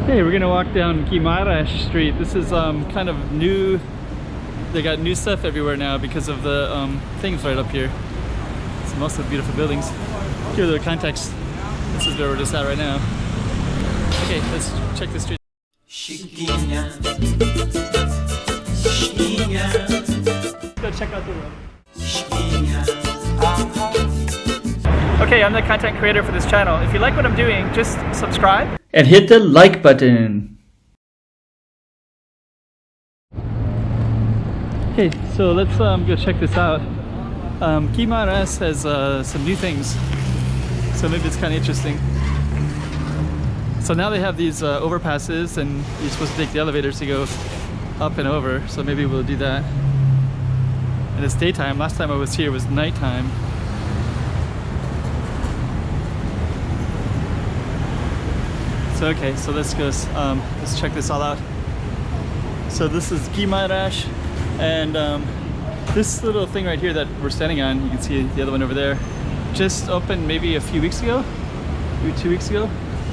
Hey, we're gonna walk down Guimarães Street. This is kind of new. They got new stuff everywhere now because of the things right up here. It's mostly beautiful buildings. Give a little context. This is where we're just at right now. Okay, let's check the street. Go check out the road. Okay, I'm the content creator for this channel. If you like what I'm doing, just subscribe and hit the like button. Okay, so let's go check this out. Guimarães has some new things, so maybe it's kind of interesting. So now they have these overpasses, and you're supposed to take the elevators to go up and over, so maybe we'll do that. And it's daytime. Last time I was here was nighttime. So okay, so let's go. Let's check this all out. So this is Guimarães, and this little thing right here that we're standing on, you can see the other one over there, just opened maybe a few weeks ago, maybe 2 weeks ago,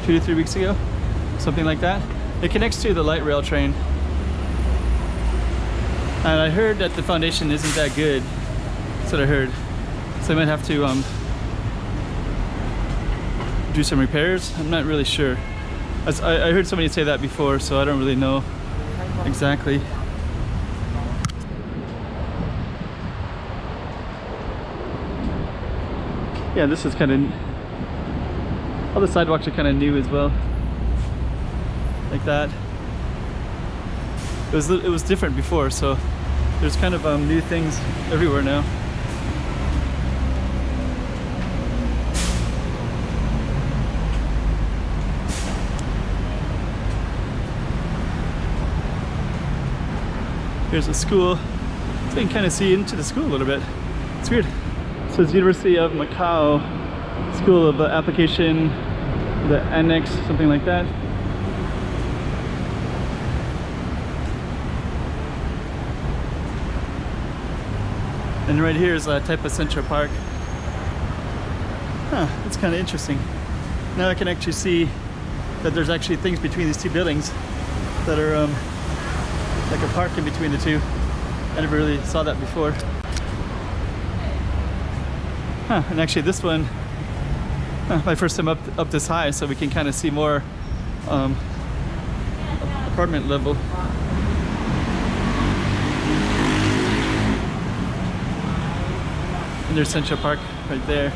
2 to 3 weeks ago, something like that. It connects to the light rail train. And I heard that the foundation isn't that good. That's what I heard. So I might have to do some repairs. I'm not really sure. I heard somebody say that before, so I don't really know exactly. Yeah, this is kind of, all the sidewalks are kind of new as well, like that. It was different before, so there's kind of new things everywhere now. Here's a school, so you can kind of see into the school a little bit. It's weird. So it's University of Macau, School of Application, the Annex, something like that. And right here is Taipa Central Park. Huh, that's kind of interesting. Now I can actually see that there's actually things between these two buildings that are like a park in between the two. I never really saw that before. Huh, and actually this one, my first time up this high, so we can kind of see more apartment level. And there's Central Park right there.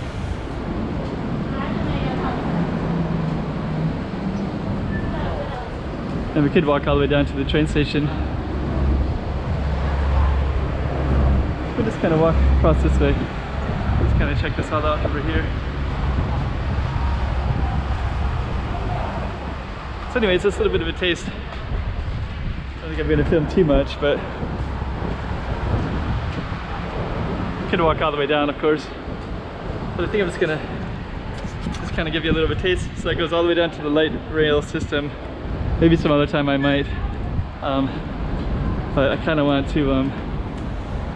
And we could walk all the way down to the train station. We'll just kind of walk across this way. Let's kind of check this all out over here. So anyways, just a little bit of a taste. I don't think I'm going to film too much, but could walk all the way down, of course, but I think I'm just gonna kind of give you a little bit of a taste. So that goes all the way down to the light rail system. Maybe some other time I might, but I kind of want to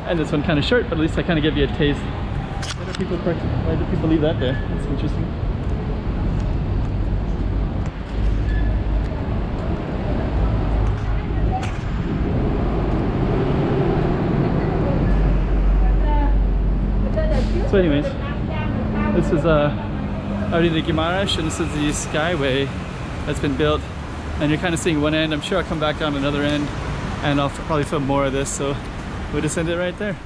end this one kind of short, but at least I kind of give you a taste. Why do people leave that there? That's interesting. So anyways, this is Avenida de Guimarães, and this is the Skyway that's been built. And you're kind of seeing one end. I'm sure I'll come back on another end, and I'll probably film more of this, so we'll just end it right there.